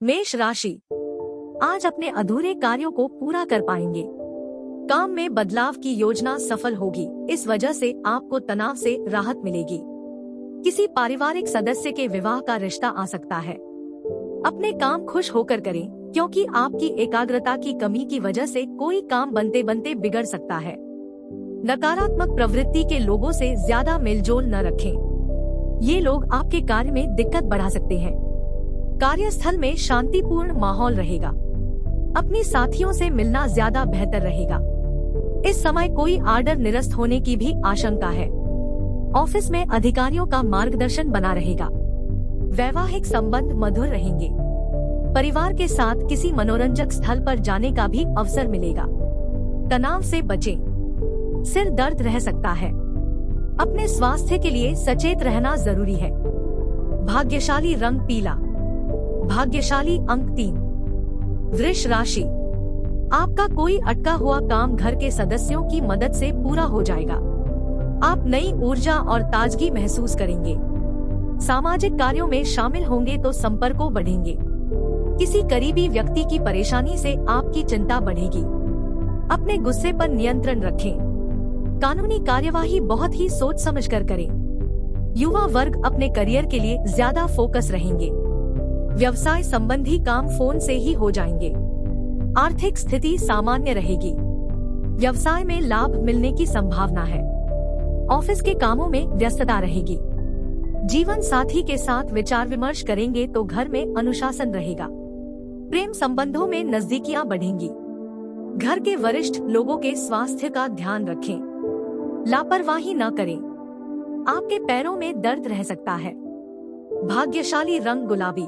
मेष राशि, आज अपने अधूरे कार्यों को पूरा कर पाएंगे। काम में बदलाव की योजना सफल होगी। इस वजह से आपको तनाव से राहत मिलेगी। किसी पारिवारिक सदस्य के विवाह का रिश्ता आ सकता है। अपने काम खुश होकर करें, क्योंकि आपकी एकाग्रता की कमी की वजह से कोई काम बनते बनते बिगड़ सकता है। नकारात्मक प्रवृत्ति के लोगों से ज्यादा मेलजोल न रखें। ये लोग आपके कार्य में दिक्कत बढ़ा सकते हैं। कार्यस्थल में शांतिपूर्ण माहौल रहेगा। अपने साथियों से मिलना ज्यादा बेहतर रहेगा। इस समय कोई आर्डर निरस्त होने की भी आशंका है। ऑफिस में अधिकारियों का मार्गदर्शन बना रहेगा। वैवाहिक संबंध मधुर रहेंगे। परिवार के साथ किसी मनोरंजक स्थल पर जाने का भी अवसर मिलेगा। तनाव से बचें। सिर दर्द रह सकता है। अपने स्वास्थ्य के लिए सचेत रहना जरूरी है। भाग्यशाली रंग पीला। भाग्यशाली अंक 3। वृष राशि, आपका कोई अटका हुआ काम घर के सदस्यों की मदद से पूरा हो जाएगा। आप नई ऊर्जा और ताजगी महसूस करेंगे। सामाजिक कार्यों में शामिल होंगे तो संपर्कों बढ़ेंगे। किसी करीबी व्यक्ति की परेशानी से आपकी चिंता बढ़ेगी। अपने गुस्से पर नियंत्रण रखें। कानूनी कार्यवाही बहुत ही सोच समझकर करें। युवा वर्ग अपने करियर के लिए ज्यादा फोकस रहेंगे। व्यवसाय संबंधी काम फोन से ही हो जाएंगे। आर्थिक स्थिति सामान्य रहेगी। व्यवसाय में लाभ मिलने की संभावना है। ऑफिस के कामों में व्यस्तता रहेगी। जीवन साथी के साथ विचार विमर्श करेंगे तो घर में अनुशासन रहेगा। प्रेम संबंधों में नजदीकियां बढ़ेंगी। घर के वरिष्ठ लोगों के स्वास्थ्य का ध्यान रखें। लापरवाही न करें। आपके पैरों में दर्द रह सकता है। भाग्यशाली रंग गुलाबी।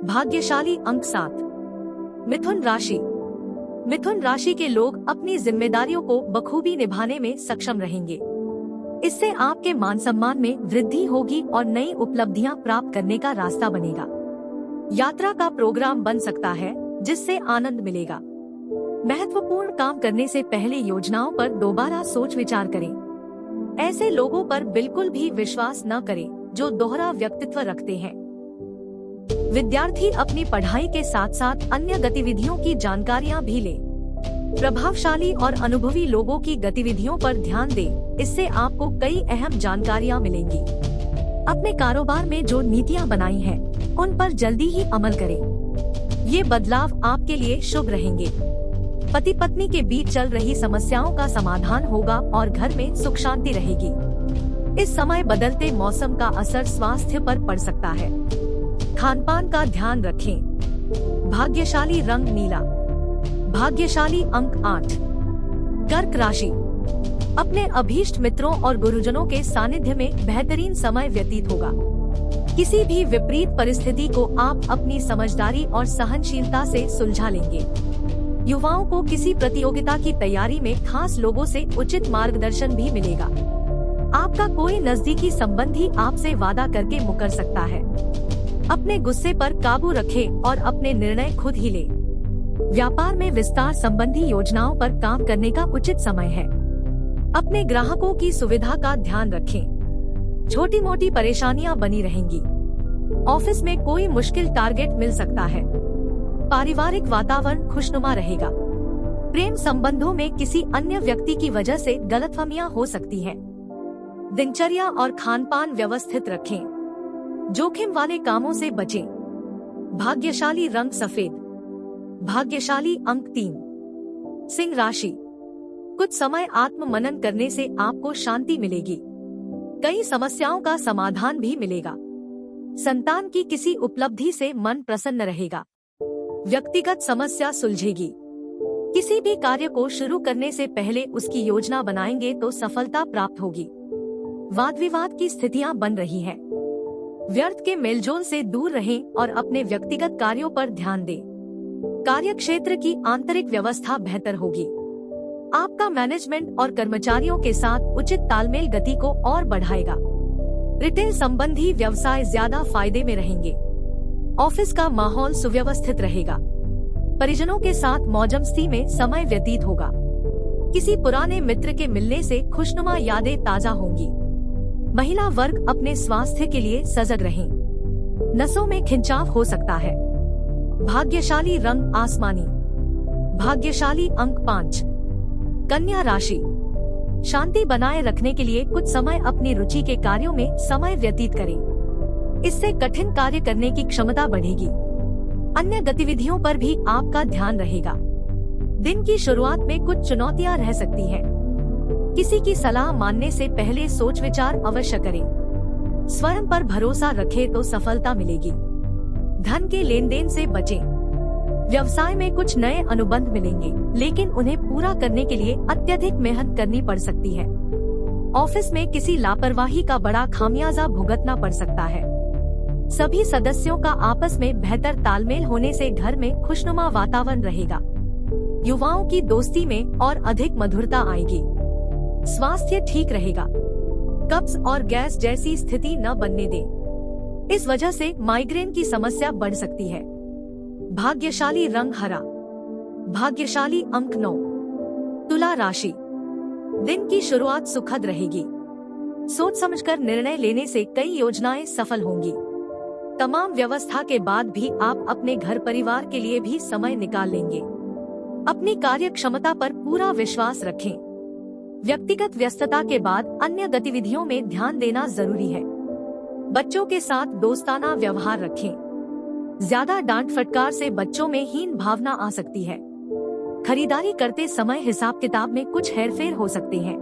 भाग्यशाली अंक 7। मिथुन राशि, मिथुन राशि के लोग अपनी जिम्मेदारियों को बखूबी निभाने में सक्षम रहेंगे। इससे आपके मान सम्मान में वृद्धि होगी और नई उपलब्धियां प्राप्त करने का रास्ता बनेगा। यात्रा का प्रोग्राम बन सकता है, जिससे आनंद मिलेगा। महत्वपूर्ण काम करने से पहले योजनाओं पर दोबारा सोच विचार करें। ऐसे लोगों पर बिल्कुल भी विश्वास न करें जो दोहरा व्यक्तित्व रखते हैं। विद्यार्थी अपनी पढ़ाई के साथ साथ अन्य गतिविधियों की जानकारियां भी लें। प्रभावशाली और अनुभवी लोगों की गतिविधियों पर ध्यान दें, इससे आपको कई अहम जानकारियां मिलेंगी। अपने कारोबार में जो नीतियां बनाई हैं, उन पर जल्दी ही अमल करें। ये बदलाव आपके लिए शुभ रहेंगे। पति पत्नी के बीच चल रही समस्याओं का समाधान होगा और घर में सुख शांति रहेगी। इस समय बदलते मौसम का असर स्वास्थ्य पर पड़ सकता है। खानपान का ध्यान रखें। भाग्यशाली रंग नीला। भाग्यशाली अंक 8। कर्क राशि, अपने अभीष्ट मित्रों और गुरुजनों के सानिध्य में बेहतरीन समय व्यतीत होगा। किसी भी विपरीत परिस्थिति को आप अपनी समझदारी और सहनशीलता से सुलझा लेंगे। युवाओं को किसी प्रतियोगिता की तैयारी में खास लोगों से उचित मार्गदर्शन भी मिलेगा। आपका कोई नजदीकी संबंधी आपसे वादा करके मुकर सकता है। अपने गुस्से पर काबू रखें और अपने निर्णय खुद ही लें। व्यापार में विस्तार संबंधी योजनाओं पर काम करने का उचित समय है। अपने ग्राहकों की सुविधा का ध्यान रखें। छोटी मोटी परेशानियां बनी रहेंगी। ऑफिस में कोई मुश्किल टारगेट मिल सकता है। पारिवारिक वातावरण खुशनुमा रहेगा। प्रेम संबंधों में किसी अन्य व्यक्ति की वजह से गलतफहमियां हो सकती हैं। दिनचर्या और खानपान व्यवस्थित रखें। जोखिम वाले कामों से बचें। भाग्यशाली रंग सफेद। भाग्यशाली अंक 3। सिंह राशि, कुछ समय आत्म मनन करने से आपको शांति मिलेगी। कई समस्याओं का समाधान भी मिलेगा। संतान की किसी उपलब्धि से मन प्रसन्न रहेगा। व्यक्तिगत समस्या सुलझेगी। किसी भी कार्य को शुरू करने से पहले उसकी योजना बनाएंगे तो सफलता प्राप्त होगी। वाद विवाद की स्थितियां बन रही हैं। व्यर्थ के मेलजोल से दूर रहें और अपने व्यक्तिगत कार्यों पर ध्यान दें। कार्यक्षेत्र की आंतरिक व्यवस्था बेहतर होगी। आपका मैनेजमेंट और कर्मचारियों के साथ उचित तालमेल गति को और बढ़ाएगा। रिटेल संबंधी व्यवसाय ज्यादा फायदे में रहेंगे। ऑफिस का माहौल सुव्यवस्थित रहेगा। परिजनों के साथ मौजमस्ती में समय व्यतीत होगा। किसी पुराने मित्र के मिलने से खुशनुमा यादें ताजा होंगी। महिला वर्ग अपने स्वास्थ्य के लिए सजग रहें। नसों में खिंचाव हो सकता है। भाग्यशाली रंग आसमानी। भाग्यशाली अंक 5। कन्या राशि। शांति बनाए रखने के लिए कुछ समय अपनी रुचि के कार्यों में समय व्यतीत करें। इससे कठिन कार्य करने की क्षमता बढ़ेगी। अन्य गतिविधियों पर भी आपका ध्यान रहेगा। दिन की शुरुआत में कुछ चुनौतियां रह सकती हैं। किसी की सलाह मानने से पहले सोच विचार अवश्य करें। स्वयं पर भरोसा रखें तो सफलता मिलेगी। धन के लेन देन से बचें। व्यवसाय में कुछ नए अनुबंध मिलेंगे, लेकिन उन्हें पूरा करने के लिए अत्यधिक मेहनत करनी पड़ सकती है। ऑफिस में किसी लापरवाही का बड़ा खामियाजा भुगतना पड़ सकता है। सभी सदस्यों का आपस में बेहतर तालमेल होने से घर में खुशनुमा वातावरण रहेगा। युवाओं की दोस्ती में और अधिक मधुरता आएगी। स्वास्थ्य ठीक रहेगा। कब्ज और गैस जैसी स्थिति न बनने दें। इस वजह से माइग्रेन की समस्या बढ़ सकती है। भाग्यशाली रंग हरा। भाग्यशाली अंक 9। तुला राशि। दिन की शुरुआत सुखद रहेगी। सोच समझकर निर्णय लेने से कई योजनाएं सफल होंगी। तमाम व्यवस्था के बाद भी आप अपने घर परिवार के लिए भी समय निकाल लेंगे। अपनी कार्य क्षमता पर पूरा विश्वास रखें। व्यक्तिगत व्यस्तता के बाद अन्य गतिविधियों में ध्यान देना जरूरी है। बच्चों के साथ दोस्ताना व्यवहार रखें। ज्यादा डांट फटकार से बच्चों में हीन भावना आ सकती है। खरीदारी करते समय हिसाब किताब में कुछ हेरफेर हो सकते हैं।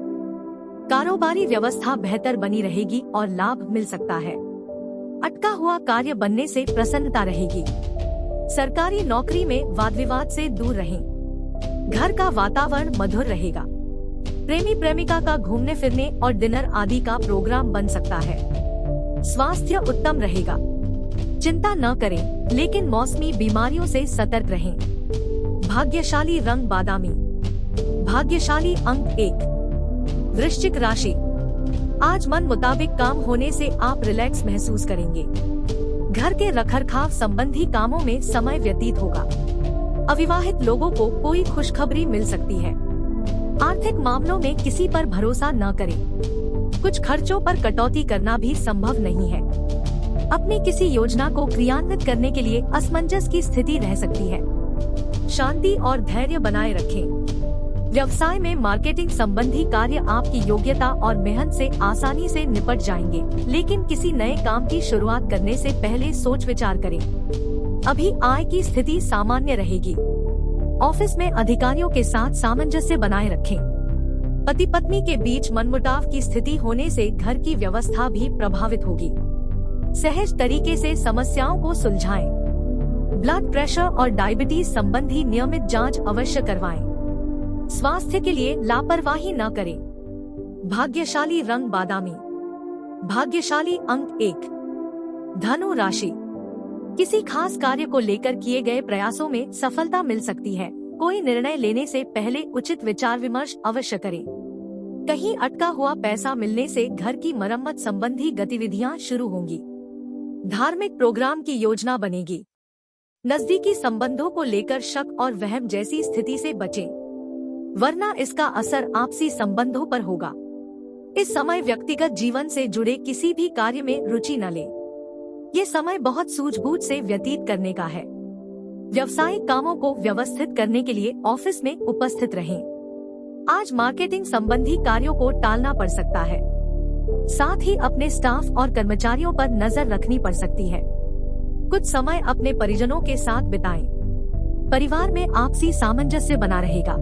कारोबारी व्यवस्था बेहतर बनी रहेगी और लाभ मिल सकता है। अटका हुआ कार्य बनने से प्रसन्नता रहेगी। सरकारी नौकरी में वाद विवाद से दूर रहें। घर का वातावरण मधुर रहेगा। प्रेमी प्रेमिका का घूमने फिरने और डिनर आदि का प्रोग्राम बन सकता है। स्वास्थ्य उत्तम रहेगा। चिंता न करें, लेकिन मौसमी बीमारियों से सतर्क रहें। भाग्यशाली रंग बादामी। भाग्यशाली अंक 1। वृश्चिक राशि। आज मन मुताबिक काम होने से आप रिलैक्स महसूस करेंगे। घर के रखरखाव संबंधी कामों में समय व्यतीत होगा। अविवाहित लोगों को कोई खुशखबरी मिल सकती है। आर्थिक मामलों में किसी पर भरोसा न करें। कुछ खर्चों पर कटौती करना भी संभव नहीं है। अपनी किसी योजना को क्रियान्वित करने के लिए असमंजस की स्थिति रह सकती है। शांति और धैर्य बनाए रखें। व्यवसाय में मार्केटिंग संबंधी कार्य आपकी योग्यता और मेहनत से आसानी से निपट जाएंगे, लेकिन किसी नए काम की शुरुआत करने से पहले सोच विचार करें। अभी आय की स्थिति सामान्य रहेगी। ऑफिस में अधिकारियों के साथ सामंजस्य बनाए रखें। पति पत्नी के बीच मनमुटाव की स्थिति होने से घर की व्यवस्था भी प्रभावित होगी। सहज तरीके से समस्याओं को सुलझाएं। ब्लड प्रेशर और डायबिटीज संबंधी नियमित जांच अवश्य करवाएं। स्वास्थ्य के लिए लापरवाही न करें। भाग्यशाली रंग बादामी। भाग्यशाली अंक 1। धनु राशि। किसी खास कार्य को लेकर किए गए प्रयासों में सफलता मिल सकती है। कोई निर्णय लेने से पहले उचित विचार विमर्श अवश्य करें। कहीं अटका हुआ पैसा मिलने से घर की मरम्मत संबंधी गतिविधियां शुरू होंगी। धार्मिक प्रोग्राम की योजना बनेगी। नजदीकी संबंधों को लेकर शक और वहम जैसी स्थिति से बचें, वरना इसका असर आपसी संबंधों पर होगा। इस समय व्यक्तिगत जीवन से जुड़े किसी भी कार्य में रुचि न लें। ये समय बहुत सूझबूझ से व्यतीत करने का है। व्यावसायिक कामों को व्यवस्थित करने के लिए ऑफिस में उपस्थित रहें। आज मार्केटिंग संबंधी कार्यों को टालना पड़ सकता है। साथ ही अपने स्टाफ और कर्मचारियों पर नजर रखनी पड़ सकती है। कुछ समय अपने परिजनों के साथ बिताएं। परिवार में आपसी सामंजस्य बना रहेगा।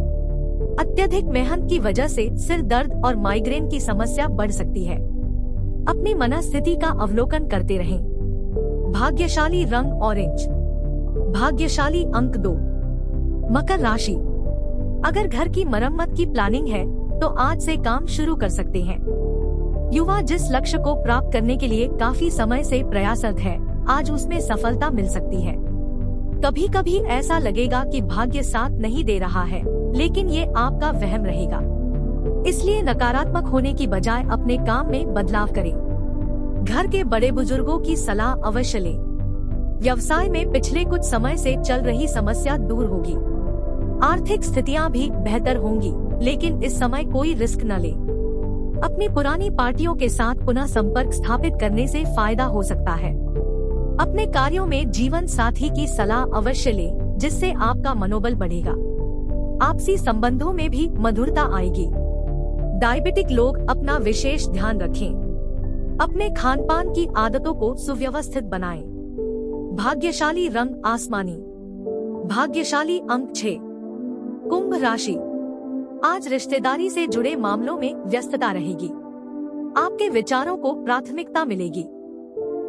अत्यधिक मेहनत की वजह से सिर दर्द और माइग्रेन की समस्या बढ़ सकती है। अपनी मनस्थिति का अवलोकन करते रहें। भाग्यशाली रंग ऑरेंज। भाग्यशाली अंक 2। मकर राशि। अगर घर की मरम्मत की प्लानिंग है तो आज से काम शुरू कर सकते हैं। युवा जिस लक्ष्य को प्राप्त करने के लिए काफी समय से प्रयासरत है, आज उसमें सफलता मिल सकती है। कभी कभी ऐसा लगेगा कि भाग्य साथ नहीं दे रहा है, लेकिन ये आपका वहम रहेगा। इसलिए नकारात्मक होने की बजाय अपने काम में बदलाव करें। घर के बड़े बुजुर्गों की सलाह अवश्य लें। व्यवसाय में पिछले कुछ समय से चल रही समस्या दूर होगी। आर्थिक स्थितियां भी बेहतर होंगी, लेकिन इस समय कोई रिस्क न लें। अपनी पुरानी पार्टियों के साथ पुनः संपर्क स्थापित करने से फायदा हो सकता है। अपने कार्यों में जीवन साथी की सलाह अवश्य लें, जिससे आपका मनोबल बढ़ेगा। आपसी संबंधों में भी मधुरता आएगी। डायबिटिक लोग अपना विशेष ध्यान रखें। अपने खानपान की आदतों को सुव्यवस्थित बनाएं। भाग्यशाली रंग आसमानी। भाग्यशाली अंक 6। कुंभ राशि। आज रिश्तेदारी से जुड़े मामलों में व्यस्तता रहेगी। आपके विचारों को प्राथमिकता मिलेगी।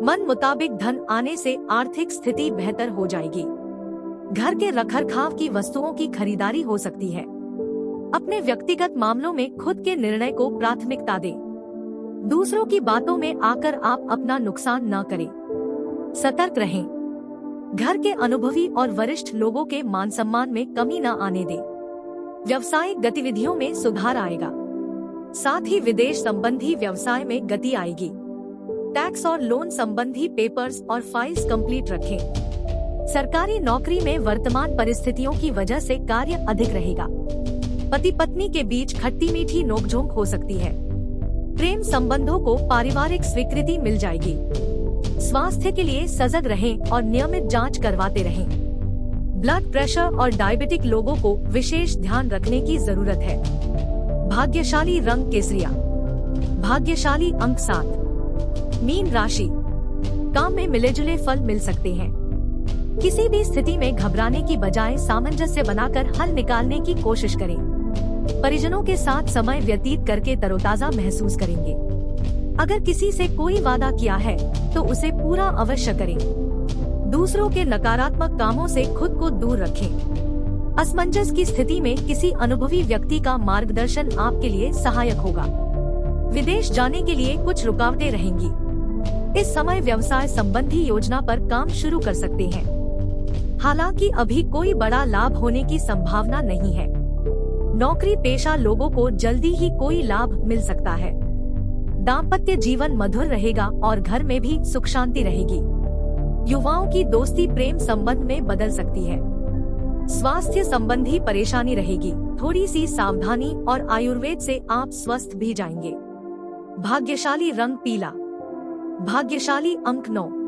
मन मुताबिक धन आने से आर्थिक स्थिति बेहतर हो जाएगी। घर के रखरखाव की वस्तुओं की खरीदारी हो सकती है। अपने व्यक्तिगत मामलों में खुद के निर्णय को प्राथमिकता दें। दूसरों की बातों में आकर आप अपना नुकसान न करें। सतर्क रहें। घर के अनुभवी और वरिष्ठ लोगों के मान सम्मान में कमी न आने दें। व्यावसायिक गतिविधियों में सुधार आएगा। साथ ही विदेश संबंधी व्यवसाय में गति आएगी। टैक्स और लोन संबंधी पेपर्स और फाइल्स कंप्लीट रखें। सरकारी नौकरी में वर्तमान परिस्थितियों की वजह से कार्य अधिक रहेगा। पति पत्नी के बीच खट्टी मीठी नोकझोंक हो सकती है। प्रेम संबंधों को पारिवारिक स्वीकृति मिल जाएगी। स्वास्थ्य के लिए सजग रहें और नियमित जांच करवाते रहें। ब्लड प्रेशर और डायबिटिक लोगों को विशेष ध्यान रखने की जरूरत है। भाग्यशाली रंग केसरिया। भाग्यशाली अंक 7। मीन राशि। काम में मिलेजुले फल मिल सकते हैं। किसी भी स्थिति में घबराने की बजाय सामंजस्य बनाकर हल निकालने की कोशिश करें। परिजनों के साथ समय व्यतीत करके तरोताजा महसूस करेंगे। अगर किसी से कोई वादा किया है तो उसे पूरा अवश्य करें। दूसरों के नकारात्मक कामों से खुद को दूर रखें। असमंजस की स्थिति में किसी अनुभवी व्यक्ति का मार्गदर्शन आपके लिए सहायक होगा। विदेश जाने के लिए कुछ रुकावटें रहेंगी। इस समय व्यवसाय संबंधी योजना पर काम शुरू कर सकते हैं। हालांकि अभी कोई बड़ा लाभ होने की संभावना नहीं है। नौकरी पेशा लोगों को जल्दी ही कोई लाभ मिल सकता है। दाम्पत्य जीवन मधुर रहेगा और घर में भी सुख शांति रहेगी। युवाओं की दोस्ती प्रेम संबंध में बदल सकती है। स्वास्थ्य संबंधी परेशानी रहेगी। थोड़ी सी सावधानी और आयुर्वेद से आप स्वस्थ भी जाएंगे। भाग्यशाली रंग पीला। भाग्यशाली अंक 9।